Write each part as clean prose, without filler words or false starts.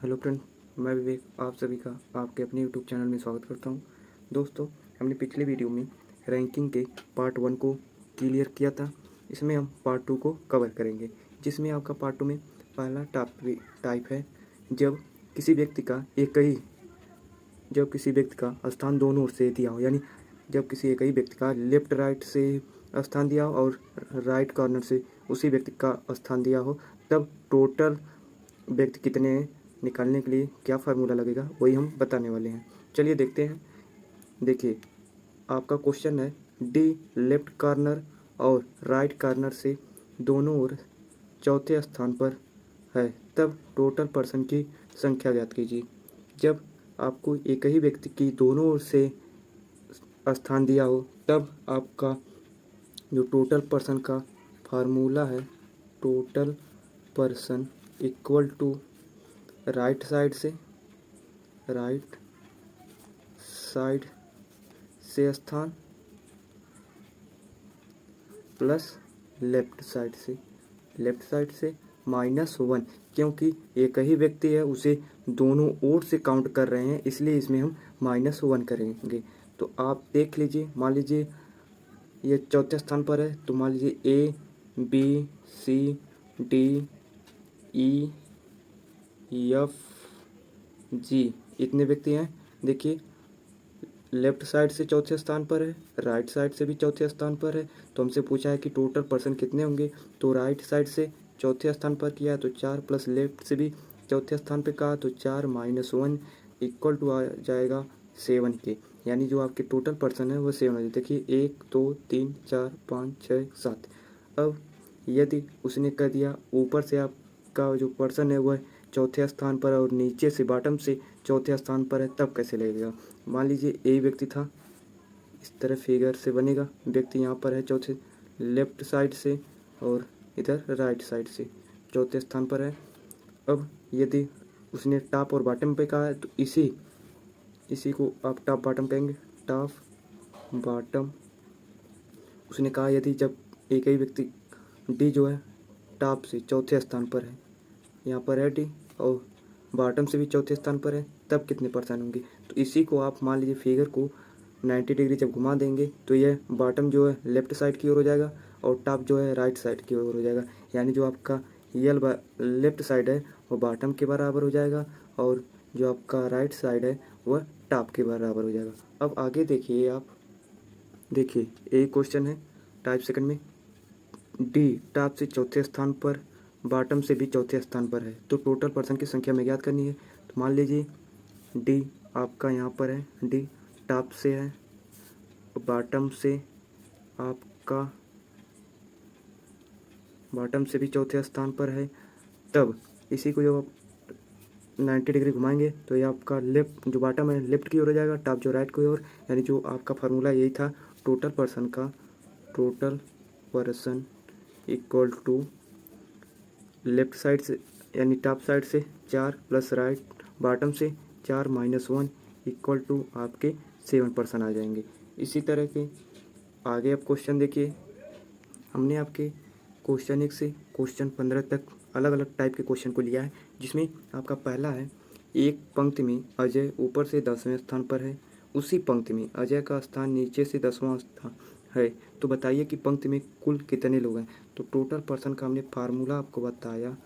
Hello friend, मैं विवेक आप सभी का आपके अपने यूट्यूब चैनल में स्वागत करता हूं। दोस्तों, हमने पिछले वीडियो में रैंकिंग के पार्ट 1 को क्लियर किया था। इसमें हम पार्ट 2 को कवर करेंगे, जिसमें आपका पार्ट 2 में पहला टाइप है जब किसी व्यक्ति का स्थान दोनों ओर से दिया हो, यानी जब किसी एक ही व्यक्ति का लेफ्ट राइट से स्थान दिया हो और राइट कॉर्नर से उसी व्यक्ति का स्थान दिया हो, तब टोटल व्यक्ति कितने निकालने के लिए क्या फार्मूला लगेगा वही हम बताने वाले हैं। चलिए देखते हैं। देखिए, आपका क्वेश्चन है डी लेफ्ट कॉर्नर और राइट कॉर्नर से दोनों ओर चौथे स्थान पर है, तब टोटल पर्सन की संख्या ज्ञात कीजिए। जब आपको एक ही व्यक्ति की दोनों ओर से स्थान दिया हो, तब आपका जो टोटल पर्सन का फार्मूला है, total person equal to right side से स्थान प्लस लेफ्ट साइड से -1, क्योंकि एक ही व्यक्ति है, उसे दोनों ओर से काउंट कर रहे हैं, इसलिए इसमें हम -1 करेंगे। तो आप देख लीजिए, मान लीजिए ये चौथे स्थान पर है, तो मान लीजिए A B C D E F G इतने व्यक्ति हैं। देखिए, लेफ्ट साइड से चौथे स्थान पर है, राइट साइड से भी चौथे स्थान पर है। तो हमसे पूछा है कि टोटल पर्सन कितने होंगे, तो राइट साइड से चौथे स्थान पर किया तो 4 प्लस लेफ्ट से भी चौथे स्थान पर कहा तो 4 -1 इक्वल टू आ जाएगा 7 के, यानी जो आपके टोटल पर्सन है वो 7 हो जाए। देखिए 1 2 3 4 5 6 7। अब यदि उसने कह दिया ऊपर से आपका जो पर्सन है वह चौथे स्थान पर और नीचे से बॉटम से चौथे स्थान पर है, तब कैसे लगेगा। मान लीजिए ए व्यक्ति था, इस तरह फिगर से बनेगा। व्यक्ति यहाँ पर है चौथे लेफ्ट साइड से और इधर राइट साइड से चौथे स्थान पर है। अब यदि उसने टॉप और बॉटम पे कहा है तो इसी को आप टॉप बॉटम कहेंगे। टॉप बॉटम उसने कहा, यदि जब एक ही व्यक्ति डी जो है टॉप से चौथे स्थान पर है, यहाँ पर है डी, और बॉटम से भी चौथे स्थान पर है, तब कितने परसेंट होंगे। तो इसी को आप मान लीजिए फिगर को 90 डिग्री जब घुमा देंगे तो यह बॉटम जो है लेफ्ट साइड की ओर हो जाएगा और टॉप जो है राइट साइड की ओर हो जाएगा, यानी जो आपका लेफ्ट साइड है वो बॉटम के बराबर हो जाएगा और जो आपका राइट साइड है वह टॉप के बराबर हो जाएगा। अब आगे देखिए, आप देखिए एक क्वेश्चन है टाइप सेकंड में, डी टॉप से चौथे स्थान पर बॉटम से भी चौथे स्थान पर है, तो टोटल पर्सन की संख्या में ज्ञात करनी है। तो मान लीजिए डी आपका यहाँ पर है, डी टॉप से है, बॉटम से आपका बॉटम से भी चौथे स्थान पर है, तब इसी को जब आप 90 डिग्री घुमाएंगे तो ये आपका लेफ्ट जो बॉटम है लेफ्ट की ओर हो जाएगा, टॉप जो राइट की ओर, यानी जो आपका फार्मूला यही था, total person equal to left side से यानी टॉप साइड से 4 प्लस राइट बॉटम से 4 -1 इक्वल टू आपके 7 परसेंट आ जाएंगे। इसी तरह के आगे आप क्वेश्चन देखिए। हमने आपके क्वेश्चन 1 से क्वेश्चन 15 तक अलग अलग टाइप के क्वेश्चन को लिया है, जिसमें आपका पहला है, एक पंक्ति में अजय ऊपर से 10वें स्थान पर है, उसी पंक्ति में अजय का स्थान नीचे से 10वां स्थान है, तो बताइए कि पंक्ति में कुल कितने लोग हैं। तो टोटल पर्सन का हमने फार्मूला आपको बताया।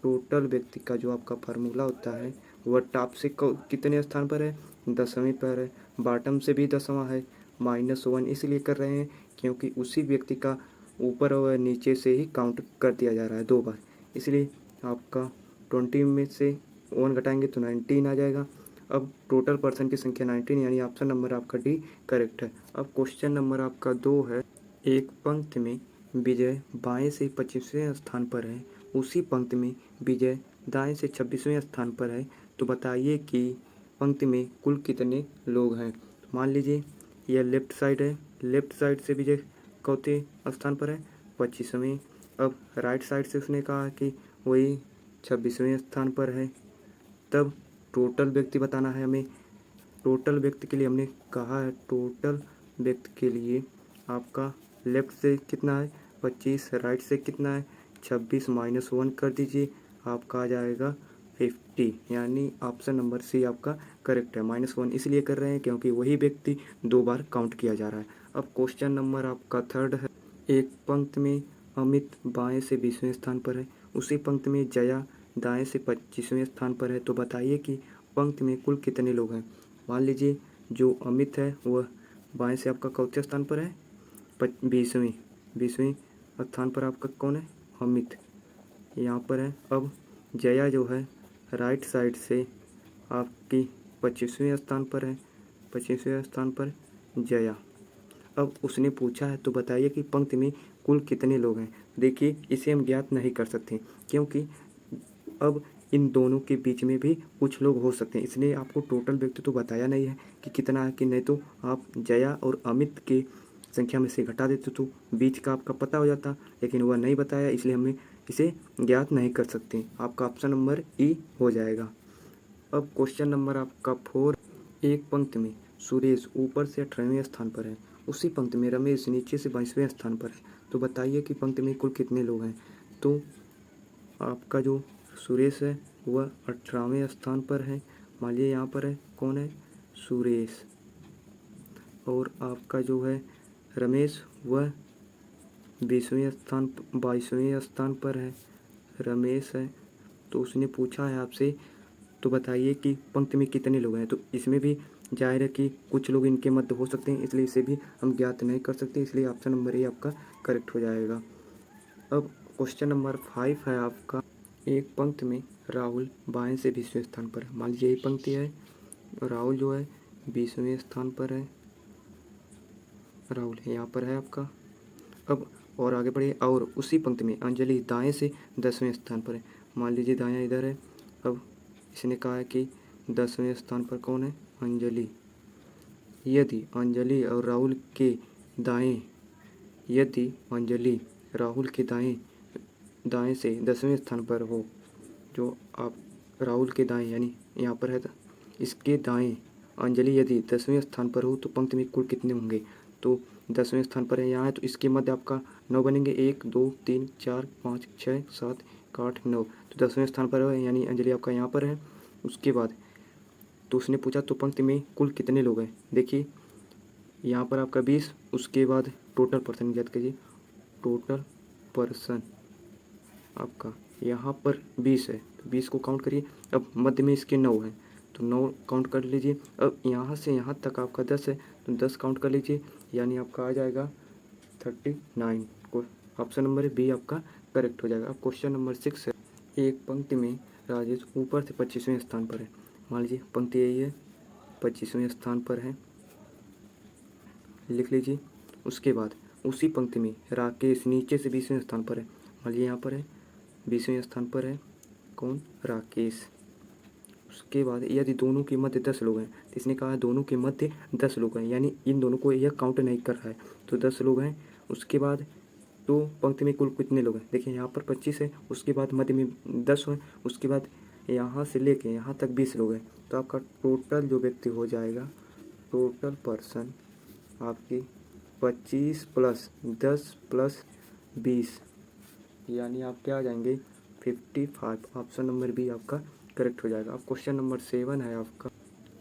टोटल व्यक्ति का जो आपका फार्मूला होता है वह टॉप से कितने स्थान पर है, 10वें पर है, बॉटम से भी 10वां है, -1 इसलिए कर रहे हैं क्योंकि उसी व्यक्ति का ऊपर और नीचे से ही काउंट कर दिया जा रहा है 2 बार, इसलिए आपका 20 में से 1 घटाएंगे तो 19 आ जाएगा। अब टोटल पर्सन की संख्या 19, यानी ऑप्शन नंबर आपका डी करेक्ट है। अब क्वेश्चन नंबर आपका 2 है, एक पंक्ति में विजय बाएं से 25वें स्थान पर है, उसी पंक्ति में विजय दाएं से 26वें स्थान पर है, तो बताइए कि पंक्ति में कुल कितने लोग हैं। तो मान लीजिए यह लेफ्ट साइड है, लेफ्ट साइड से विजय चौथे स्थान पर है 25वें। अब राइट साइड से उसने कहा कि वही 26वें स्थान पर है, तब टोटल व्यक्ति बताना है हमें। टोटल व्यक्ति के लिए हमने कहा है, टोटल व्यक्ति के लिए आपका लेफ्ट से कितना है 25, राइट से कितना है 26 -1 कर दीजिए, आपका आ जाएगा 50, यानी ऑप्शन नंबर सी आपका करेक्ट है। -1 इसलिए कर रहे हैं क्योंकि वही व्यक्ति 2 बार काउंट किया जा रहा है। अब क्वेश्चन नंबर आपका 3 है। एक पंक्ति में अमित बाएं से 20वें स्थान पर है, उसी पंक्ति में जया दाएं से 25वें स्थान पर है। तो बताइए कि पंक्ति में कुल कितने लोग हैं। मान लीजिए जो अमित है वह बाएं से आपका कौन स्थान पर है, 20वें स्थान पर आपका कौन है, अमित यहाँ पर है। अब जया जो है राइट साइड से आपकी 25वें स्थान पर है, 25वें स्थान पर जया। अब उसने पूछा है तो बताइए कि पंक्ति में कुल कितने लोग हैं। देखिए इसे हम ज्ञात नहीं कर सकते क्योंकि अब इन दोनों के बीच में भी कुछ लोग हो सकते हैं, इसलिए आपको टोटल व्यक्ति तो बताया नहीं है कि कितना है कि नहीं, तो आप जया और अमित के संख्या में से घटा देते तो बीच का आपका पता हो जाता, लेकिन वह नहीं बताया इसलिए हमें इसे ज्ञात नहीं कर सकते। आपका ऑप्शन नंबर ई हो जाएगा। अब क्वेश्चन नंबर आपका 4। एक पंक्ति में सुरेश ऊपर से 18वें स्थान पर है, उसी पंक्ति में रमेश नीचे से 22वें स्थान पर है। तो बताइए कि पंक्ति में कुल कितने लोग हैं। तो आपका जो सुरेश है वह 18वें स्थान पर है। मान लीजिए यहाँ पर है कौन है, सुरेश। और आपका जो है रमेश वह 22वें स्थान पर है, रमेश है। तो उसने पूछा है आपसे तो बताइए कि पंक्ति में कितने लोग हैं। तो इसमें भी जाहिर है कि कुछ लोग इनके मध्य हो सकते हैं, इसलिए इसे भी हम ज्ञात नहीं कर सकते, इसलिए ऑप्शन नंबर ए आपका करेक्ट हो जाएगा। अब क्वेश्चन नंबर 5 है आपका। एक पंक्ति में राहुल बाएं से 20वें स्थान पर है। मान लीजिए यही पंक्ति है, राहुल जो है 20वें स्थान पर है, राहुल यहाँ पर है आपका। अब और आगे बढ़िए, और उसी पंक्ति में अंजलि दाएं से 10वें स्थान पर है। मान लीजिए दायां इधर है। अब इसने कहा है कि 10वें स्थान पर कौन है, अंजलि। यदि अंजलि और राहुल के दाएं, यदि अंजलि राहुल के दाएं से 10वें स्थान पर हो, जो आप राहुल के दाएं यानी यहाँ पर है, इसके दाएं अंजलि यदि 10वें स्थान पर हो तो पंक्ति में कुल कितने होंगे। तो 10वें स्थान पर है यहाँ है, तो इसके मध्य आपका 9 बनेंगे, 1 2 3 4 5 6 7 8 9। तो 10वें स्थान पर है यानी अंजलि आपका यहाँ पर है। उसके बाद तो उसने पूछा तो पंक्ति में कुल कितने लोग हैं। देखिए यहाँ पर आपका 20, उसके बाद टोटल पर्सन याद कीजिए, टोटल पर्सन आपका यहाँ पर 20 है, तो 20 को काउंट करिए। अब मध्य में इसके 9 हैं तो 9 काउंट कर लीजिए। अब यहाँ से यहाँ तक आपका 10 है तो 10 काउंट कर लीजिए, यानी आपका आ जाएगा 39। को ऑप्शन नंबर बी आपका करेक्ट हो जाएगा। अब क्वेश्चन नंबर 6 है। एक पंक्ति में राजेश ऊपर से 25वें स्थान पर है। मान लीजिए पंक्ति यही है, 25वें स्थान पर है, लिख लीजिए। उसके बाद उसी पंक्ति में राकेश नीचे से 20वें स्थान पर है। मान लीजिए यहाँ पर है 20वें स्थान पर है कौन, राकेश। उसके बाद यदि दोनों के मध्य 10 लोग हैं, तो इसने कहा दोनों के मध्य 10 लोग हैं, यानी इन दोनों को यह काउंट नहीं कर रहा है, तो 10 लोग हैं। उसके बाद तो पंक्ति में कुल कितने लोग हैं, देखिए यहाँ पर 25 है, उसके बाद मध्य में 10 है, उसके बाद यहाँ से लेके यहाँ तक 20 लोग हैं। तो आपका टोटल जो व्यक्ति हो जाएगा, टोटल पर्सन आपकी 25 प्लस 10 प्लस 20, यानी आप क्या आ जाएंगे 55। ऑप्शन नंबर बी आपका करेक्ट हो जाएगा। अब क्वेश्चन नंबर 7 है आपका।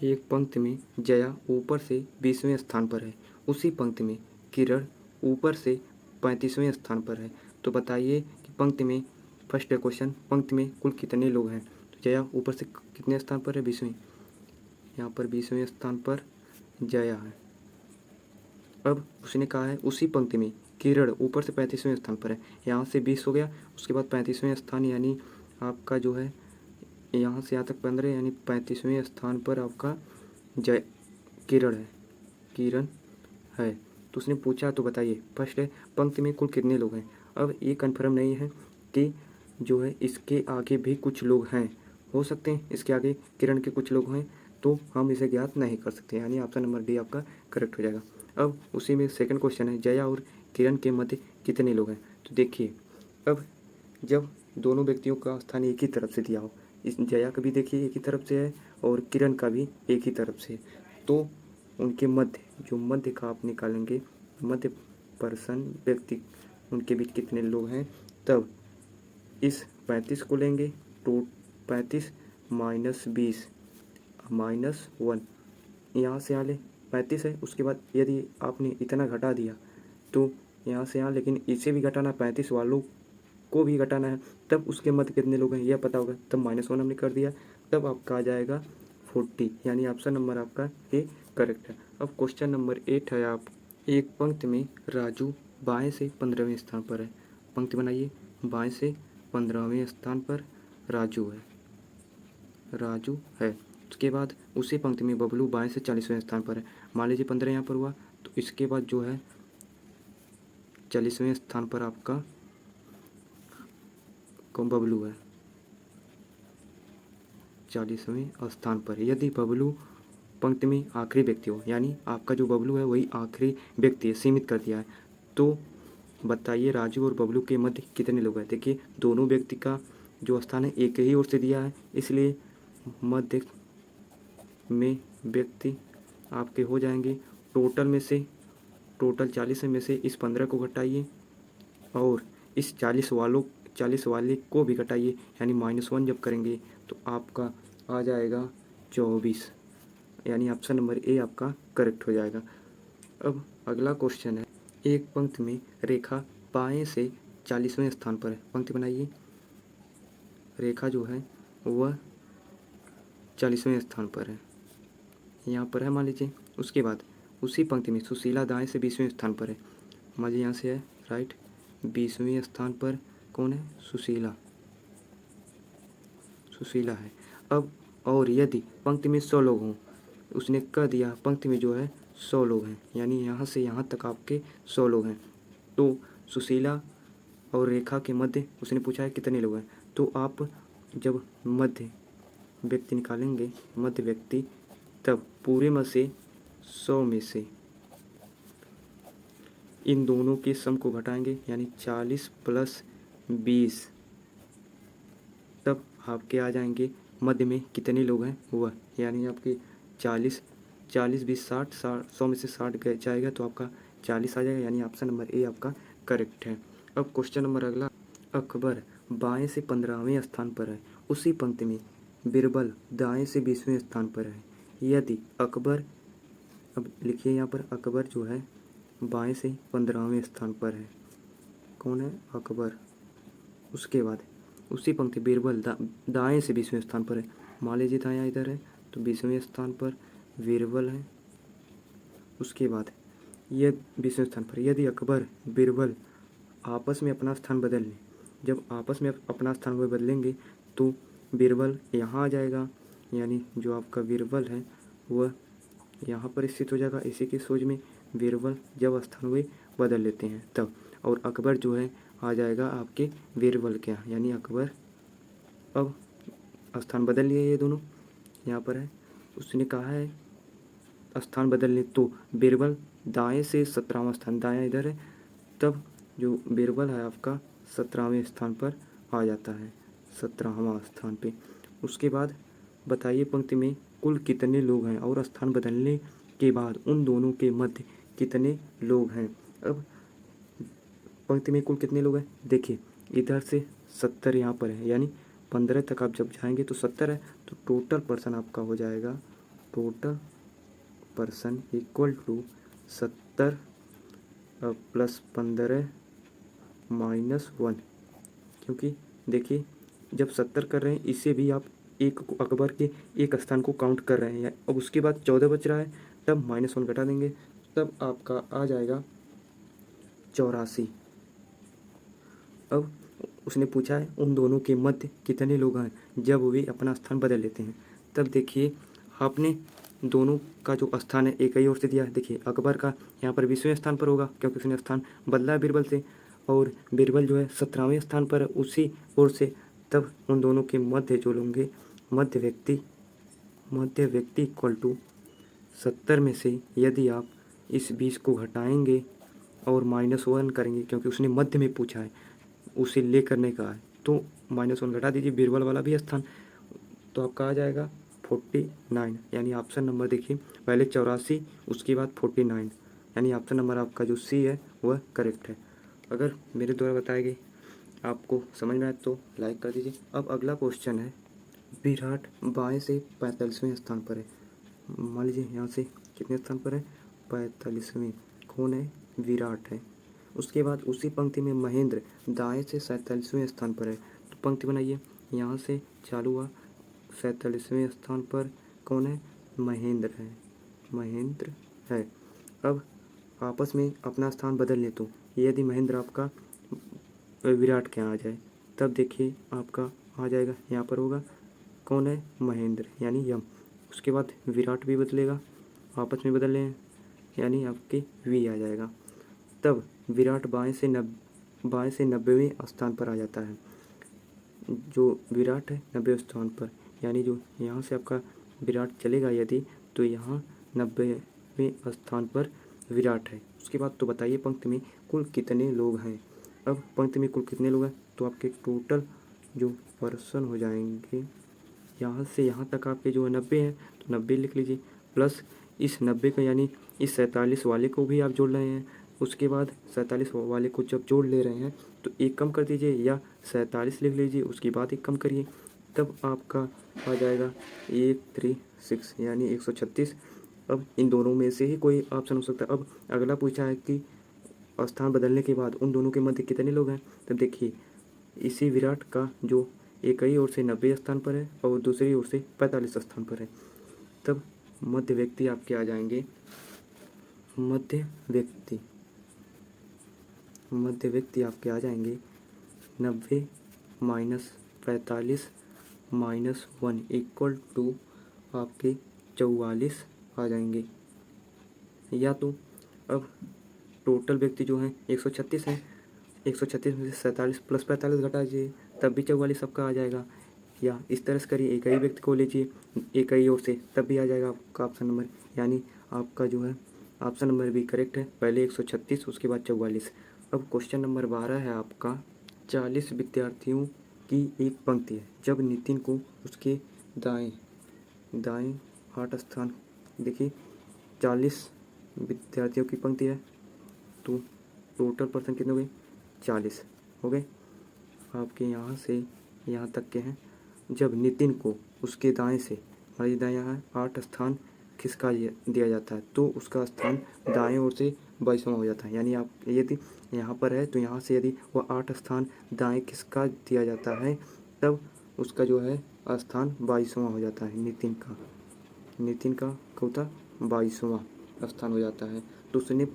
एक पंक्ति में जया ऊपर से 20वें स्थान पर है, उसी पंक्ति में किरण ऊपर से 35वें स्थान पर है। तो बताइए कि पंक्ति में, फर्स्ट क्वेश्चन, पंक्ति में कुल कितने लोग हैं। तो जया ऊपर से कितने स्थान पर है, 20वें, यहाँ पर 20वें स्थान पर जया है। अब उसने कहा है उसी पंक्ति में किरण ऊपर से 35वें स्थान पर है, यहाँ से 20 हो गया, उसके बाद 35वें स्थान यानी आपका जो है यहाँ से यहाँ तक 15, यानी 35वें स्थान पर आपका किरण है, किरण है। तो उसने पूछा तो बताइए फर्स्ट है पंक्ति में कुल कितने लोग हैं। अब ये कन्फर्म नहीं है कि जो है इसके आगे भी कुछ लोग हैं, हो सकते हैं इसके आगे किरण के कुछ लोग हैं, तो हम इसे ज्ञात नहीं कर सकते, यानी ऑप्शन नंबर डी आपका करेक्ट हो जाएगा। अब उसी में सेकंड क्वेश्चन है, जया और किरण के मध्य कितने लोग हैं। तो देखिए अब जब दोनों व्यक्तियों का स्थान एक ही तरफ से दिया हो, इस जया का भी देखिए एक ही तरफ से है और किरण का भी एक ही तरफ से, तो उनके मध्य, जो मध्य का आप निकालेंगे, मध्य पर्सन व्यक्ति, उनके बीच कितने लोग हैं, तब इस 35 को लेंगे, तो 35 -20 -1, यहाँ से यहाँ ले 35 है। उसके बाद यदि आपने इतना घटा दिया तो यहाँ से यहाँ, लेकिन इसे भी घटाना, 35 वालों को भी घटाना है, तब उसके मध्य कितने लोग हैं यह पता होगा, तब -1 हमने कर दिया, तब आपका आ जाएगा 40, यानी ऑप्शन नंबर आपका ए करेक्ट है। अब क्वेश्चन नंबर 8 है, आप एक पंक्ति में राजू बाएं से 15वें स्थान पर है। पंक्ति बनाइए, बाएं से 15वें स्थान पर राजू है। उसके बाद उसी पंक्ति में बबलू बाएं से 40वें स्थान पर है। मान लीजिए 15 यहाँ पर हुआ, तो इसके बाद जो है 40वें स्थान पर आपका कौन बबलू है, 40वें स्थान पर। यदि बबलू पंक्ति में आखिरी व्यक्ति हो, यानी आपका जो बबलू है वही आखिरी व्यक्ति है, सीमित कर दिया है, तो बताइए राजू और बबलू के मध्य कितने लोग हैं। देखिए दोनों व्यक्ति का जो स्थान है एक ही ओर से दिया है, इसलिए मध्य में व्यक्ति आपके हो जाएंगे। टोटल 40 में से इस 15 को घटाइए और इस 40 वाले को भी घटाइए, यानी -1 जब करेंगे तो आपका आ जाएगा 24, यानी ऑप्शन नंबर ए आपका करेक्ट हो जाएगा। अब अगला क्वेश्चन है, एक पंक्ति में रेखा बाएं से 40वें स्थान पर है। पंक्ति बनाइए, रेखा जो है वह 40वें स्थान पर है, यहाँ पर है मान लीजिए। उसके बाद उसी पंक्ति में सुशीला दाएं से 20वें स्थान पर है। मान लीजिए यहाँ से है राइट, 20वें स्थान पर कौन है, सुशीला है। अब और यदि पंक्ति में 100 लोग हों, उसने कह दिया पंक्ति में जो है 100 लोग हैं, यानी यहाँ से यहाँ तक आपके 100 लोग हैं, तो सुशीला और रेखा के मध्य उसने पूछा है कितने लोग हैं, तो आप जब मध्य व्यक्ति निकालेंगे, मध्य व्यक्ति, तब पूरे में से 100 में से इन दोनों के सम को घटाएंगे, यानी 40 + 20, तब आपके आ जाएंगे मध्य में कितने लोग हैं वह, यानी आपके 40 20 60, 100 में से 60 जाएगा तो आपका 40 आ जाएगा, यानी ऑप्शन नंबर ए आपका करेक्ट है। अब क्वेश्चन नंबर अगला, अकबर बाएं से 15वें स्थान पर है। उसी पंक्ति में बिरबल दाएं से 20वें स्थान पर है। यदि अकबर, अब लिखिए यहाँ पर अकबर जो है बाएं से 15वें स्थान पर है, कौन है, अकबर। उसके बाद उसी पंक्ति बिरबल दाएं से 20वें स्थान पर है। मान लीजिए दायां इधर है, तो 20वें स्थान पर बिरबल है। उसके बाद यह 20वें स्थान पर, यदि अकबर बिरबल आपस में अपना स्थान बदल लें, जब आपस में अपना स्थान वह बदलेंगे तो बिरबल यहाँ आ जाएगा, यानी जो आपका बिरबल है वह यहाँ पर स्थित हो जाएगा। इसी की सोच में बिरबल जब स्थान वे बदल लेते हैं तब, और अकबर जो है आ जाएगा आपके बिरबल के यहाँ, यानी अकबर अब स्थान बदल लिए, ये दोनों यहाँ पर है। उसने कहा है स्थान बदलने, तो बिरबल दाएं से 17वां स्थान, दायां इधर है, तब जो बिरबल है आपका 17वें स्थान पर आ जाता है, 17वां स्थान पे। उसके बाद बताइए पंक्ति में कुल कितने लोग हैं और स्थान बदलने के बाद उन दोनों के मध्य कितने लोग हैं। अब पंक्ति में कुल कितने लोग हैं, देखिए इधर से 70 यहाँ पर है, यानी 15 तक आप जब जाएंगे तो 70 है, तो टोटल पर्सन आपका हो जाएगा, टोटल पर्सन इक्वल टू 70 + 15 -1, क्योंकि देखिए जब 70 कर रहे हैं इसे भी आप एक अकबर के एक स्थान को काउंट कर रहे हैं। अब उसके बाद 14 बच रहा है, तब -1 घटा देंगे, तब आपका आ जाएगा 84। अब उसने पूछा है उन दोनों के मध्य कितने लोग हैं जब वे अपना स्थान बदल लेते हैं। तब देखिए आपने दोनों का जो स्थान है एक ही ओर से दिया है। देखिए अकबर का यहाँ पर 20वें स्थान पर होगा, क्योंकि उसने स्थान बदला है बिरबल से, और बिरबल जो है 17वें स्थान पर है उसी ओर से। तब उन दोनों के मध्य जो होंगे, मध्य व्यक्ति इक्वल टू 70 में से यदि आप इस 20 को घटाएंगे और -1 करेंगे, क्योंकि उसने मध्य में पूछा है, उसे ले करने का है, तो -1 घटा दीजिए बिरबल वाला भी स्थान, तो आपका आ जाएगा 49, यानी ऑप्शन नंबर देखिए पहले 84 उसके बाद 49, यानी ऑप्शन नंबर आपका जो सी है वह करेक्ट है। अगर मेरे द्वारा बताए गए आपको समझ में आए तो लाइक कर दीजिए। अब अगला क्वेश्चन है, विराट बाएं से 45वें स्थान पर है। मान लीजिए यहाँ से कितने स्थान पर है, 45वें। कौन है, विराट है। उसके बाद उसी पंक्ति में महेंद्र दाएं से 47वें स्थान पर है। तो पंक्ति बनाइए, यहाँ से चालू हुआ, 47वें स्थान पर कौन है, महेंद्र है, महेंद्र है। अब आपस में अपना स्थान बदल ले, तो यदि महेंद्र आपका विराट के यहाँ आ जाए तब देखिए आपका आ जाएगा, यहाँ पर होगा कौन है, महेंद्र यानी यम। उसके बाद विराट भी बदलेगा, आपस में बदल लें यानी आपके वी आ जाएगा। तब विराट बाएं से 90वें स्थान पर आ जाता है। जो विराट है 90वें स्थान पर, यानी जो यहाँ से आपका विराट चलेगा यदि, तो यहाँ 90वें स्थान पर विराट है। उसके बाद तो बताइए पंक्ति में कुल कितने लोग हैं। अब पंक्ति में कुल कितने लोग हैं, तो आपके टोटल जो पर्सन हो जाएंगे, यहाँ से यहाँ तक आपके जो 90 हैं तो 90 लिख लीजिए, प्लस इस 90 का यानी इस 47 वाले को भी आप जोड़ रहे हैं। उसके बाद 47 वाले को जब जोड़ ले रहे हैं तो एक कम कर दीजिए, या 47 लिख लीजिए, उसके बाद एक कम करिए, तब आपका आ जाएगा 136 यानी 136। अब इन दोनों में से ही कोई ऑप्शन हो सकता है। अब अगला पूछा है कि स्थान बदलने के बाद उन दोनों के मध्य कितने लोग हैं। तब देखिए इसी विराट का जो एक ही ओर से 90 स्थान पर है और दूसरी ओर से 45 स्थान पर है, तब मध्य व्यक्ति आपके आ जाएंगे, मध्य व्यक्ति आपके आ जाएंगे 90 माइनस 45 माइनस 1 इक्वल टू आपके 44 आ जाएंगे। या तो अब टोटल व्यक्ति जो हैं 136 हैं, 136 में से 47 प्लस 45 घटा दीजिए तब भी 44 सबका आ जाएगा। या इस तरह से करिए, एक ही व्यक्ति को लीजिए एक ही ओर से, तब भी आ जाएगा आपका ऑप्शन नंबर, यानी आपका जो है ऑप्शन नंबर भी करेक्ट है, पहले 136 उसके बाद 44। अब क्वेश्चन नंबर 12 है आपका, 40 विद्यार्थियों की एक पंक्ति है। जब नितिन को उसके दाएं 8 स्थान, देखिए 40 विद्यार्थियों की पंक्ति है तो टोटल पर्सन कितने हो गए, 40 हो गए आपके, यहाँ से यहाँ तक के हैं। जब नितिन को उसके दाएं से, हमारी दाएं यहाँ 8 स्थान खिसका दिया जाता है तो उसका स्थान दाएं ओर से 22वां हो जाता है। यानी आप यदि यहाँ पर है तो यहाँ से यदि वह 8 स्थान दाएं खिसका दिया जाता है तब उसका जो है स्थान 22वां हो जाता है। नितिन का कौता 22वां स्थान हो जाता है। तो उसने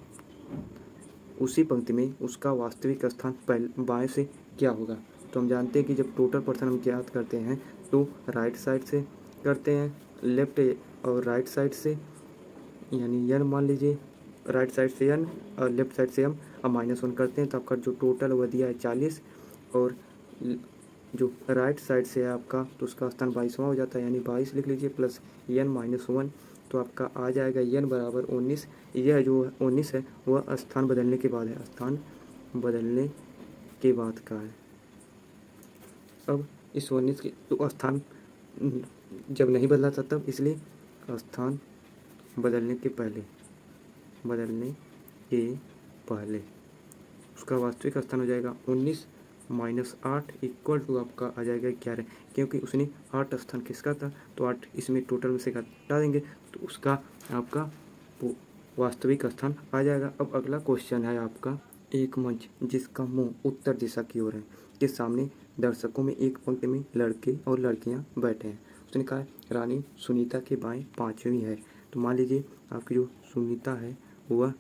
उसी पंक्ति में उसका वास्तविक स्थान बाएं से क्या होगा। तो हम जानते हैं कि जब टोटल पर्सन हम ज्ञात करते हैं तो राइट साइड से करते हैं, लेफ्ट और राइट साइड से, यानी n मान लीजिए, राइट साइड से n और लेफ्ट साइड से m, अब -1 करते हैं तो आपका जो टोटल वह दिया है 40, और जो राइट साइड से है आपका तो उसका स्थान 22वां हो जाता है, यानी 22 लिख लीजिए प्लस n -1, तो आपका आ जाएगा n बराबर 19। यह जो 19 है वह स्थान बदलने के बाद है, स्थान बदलने के बाद का है। अब इस 19 के तो स्थान जब नहीं बदला था तब, इसलिए स्थान बदलने के पहले उसका वास्तविक स्थान हो जाएगा 19 माइनस 8 इक्वल टू आपका आ जाएगा 11, क्योंकि उसने 8 स्थान खिसका था तो 8 इसमें टोटल में से घटा देंगे तो उसका आपका वास्तविक स्थान आ जाएगा। अब अगला क्वेश्चन है आपका, एक मंच जिसका मुंह उत्तर दिशा की ओर है के सामने दर्शकों में एक पंक्ति में लड़के और लड़कियां बैठे हैं। उसने कहा रानी सुनीता के बाएं 5वीं है। तो मान लीजिए आपकी जो सुनीता है वह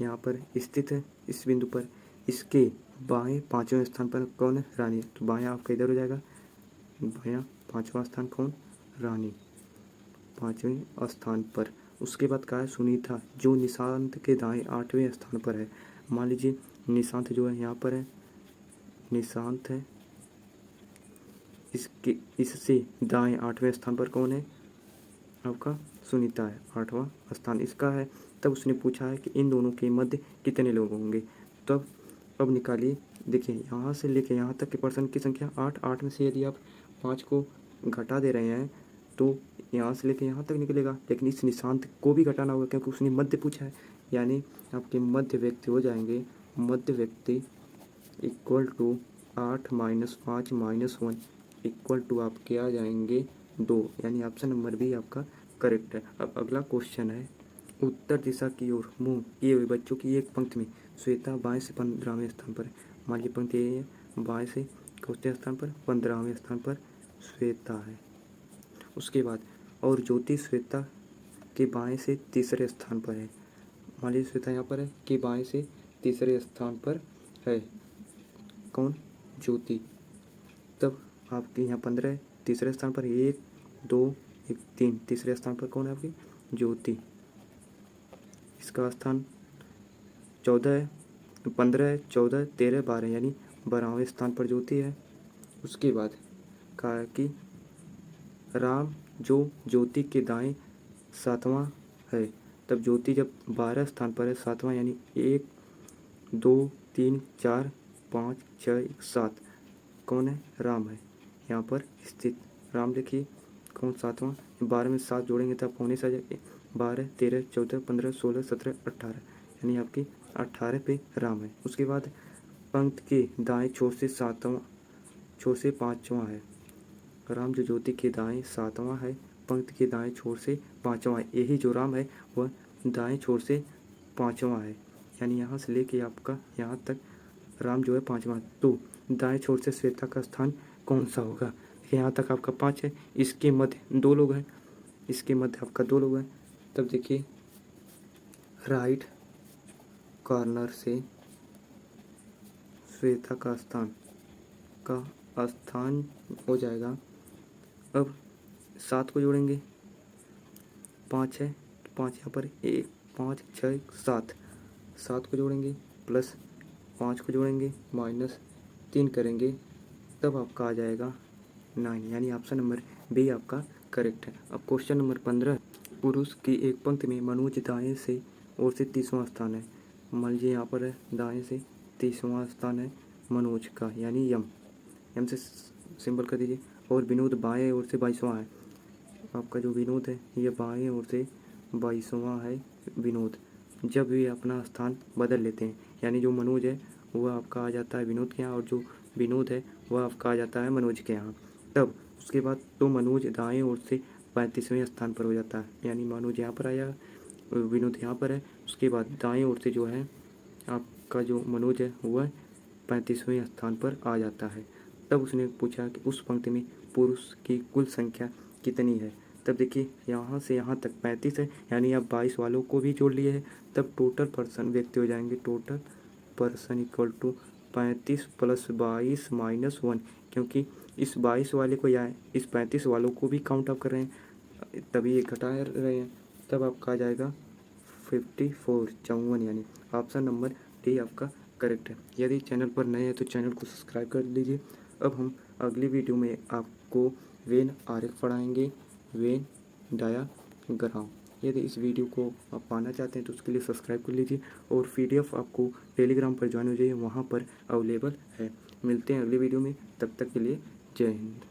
यहाँ पर स्थित है इस बिंदु पर, इसके बाएं 5वें स्थान पर कौन है, रानी। तो बाएं आपका इधर हो जाएगा, बायां 5वां स्थान कौन, रानी 5वें स्थान पर। उसके बाद कहा है सुनीता जो निशांत के दाएं 8वें स्थान पर है। मान लीजिए निशांत जो है यहाँ पर है, निशांत है, इससे दाएं 8वें स्थान पर कौन है, आपका सुनीता है, 8वां स्थान इसका है। तब उसने पूछा है कि इन दोनों के मध्य कितने लोग होंगे। तब अब निकालिए, देखिए यहाँ से लेके यहाँ तक के पर्सन की संख्या 8 में से यदि आप 5 को घटा दे रहे हैं तो यहाँ से लेके यहाँ तक निकलेगा, लेकिन इस निशांत को भी घटाना होगा क्योंकि उसने मध्य पूछा है, यानी आपके मध्य व्यक्ति हो जाएंगे, मध्य व्यक्ति इक्वल टू 8 - 5 - 1 इक्वल टू आपके आ जाएंगे 2, यानी ऑप्शन नंबर बी आपका करेक्ट है। अब अगला क्वेश्चन है, उत्तर दिशा की ओर मुंह किए हुए बच्चों की एक पंक्ति में श्वेता बाएं से 15वें स्थान पर है। मान लीजिए पंक्ति ये है, बाएं से कौन स्थान पर, 15वें स्थान पर श्वेता है। उसके बाद और ज्योति श्वेता के बाएं से तीसरे स्थान पर है। मान लीजिए श्वेता यहाँ पर है कि बाएं से तीसरे स्थान पर है कौन, ज्योति। तब आपके यहाँ 15 है, तीसरे स्थान पर 1 2 1 3, तीसरे स्थान पर कौन है आपकी, ज्योति। इसका स्थान 14 है, 15 है, 14 13 12, यानी 12वें स्थान पर ज्योति है। उसके बाद कहा कि राम जो ज्योति के दाएं 7वां है। तब ज्योति जब 12 स्थान पर है 7वां, यानी 1 2 3 4 5 6 7, कौन है, राम है यहाँ पर स्थित। राम देखिए कौन 7वां, 12 में 7 जोड़ेंगे तब कौन सा 12 13 14 15 16 17 18, यानी आपकी 18 पे राम है। उसके बाद पंक्ति के दाएं छोर से 7वां छोर से 5वां है। राम जो ज्योति के दाएं 7वां है, पंक्ति के दाएं छोर से 5वां है। यही जो राम है वह दाएं छोर से 5वां है, यानी यहाँ से लेके आपका यहाँ तक राम जो है 5वां। तो दाएं छोर से श्वेता का स्थान कौन सा होगा, यहाँ तक आपका 5 है, इसके मध्य 2 लोग हैं, इसके मध्य आपका 2 लोग हैं। तब देखिए राइट कॉर्नर से श्वेता का स्थान हो जाएगा। अब 7 को जोड़ेंगे, 5 है, 5 यहाँ पर 1 5 6 7, 7 को जोड़ेंगे प्लस 5 को जोड़ेंगे माइनस 3 करेंगे, तब आपका आ जाएगा 9, यानी ऑप्शन नंबर बी आपका करेक्ट है। अब क्वेश्चन नंबर 15, पुरुष की एक पंक्ति में मनोज दाएं से ओर से 30वां स्थान है। मान लीजिए यहाँ पर है दाएं से 30वां स्थान है मनोज का, यानी यम से सिंबल कर दीजिए। और विनोद बाएं ओर से 22वां है। आपका जो विनोद है ये बाएं ओर से 22वां है विनोद। जब वे अपना स्थान बदल लेते हैं, यानी जो मनोज है वह आपका आ जाता है विनोद के यहाँ, और जो विनोद है वह आपका आ जाता है मनोज के यहाँ। तब उसके बाद तो मनोज दाएं ओर से 35वें स्थान पर हो जाता है, यानी मनोज यहाँ पर आया, विनोद यहाँ पर है। उसके बाद दाएं ओर से जो है आपका जो मनोज है वह 35वें स्थान पर आ जाता है। तब उसने पूछा कि उस पंक्ति में पुरुष की कुल संख्या कितनी है। तब देखिए यहाँ से यहाँ तक 35 है, यानी आप 22 वालों को भी जोड़ लिए हैं, तब टोटल पर्सन व्यक्ति हो जाएंगे। टोटल पर्सन इक्वल टू 35 + 22 - 1, क्योंकि इस 22 वाले को या इस 35 वालों को भी काउंट अप कर रहे हैं, तभी ये घटा रहे हैं। तब आपका आ जाएगा 54 54, यानी ऑप्शन नंबर डी आपका करेक्ट है। यदि चैनल पर नए हैं तो चैनल को सब्सक्राइब कर लीजिए। अब हम अगली वीडियो में आपको वेन आरेख पढ़ाएंगे, वेन डायाग्राम। यदि इस वीडियो को आप पाना चाहते हैं तो उसके लिए सब्सक्राइब कर लीजिए, और PDF आपको टेलीग्राम पर ज्वाइन हो जाइए, वहाँ पर अवेलेबल है। मिलते हैं अगली वीडियो में, तब तक के लिए जय हिंद।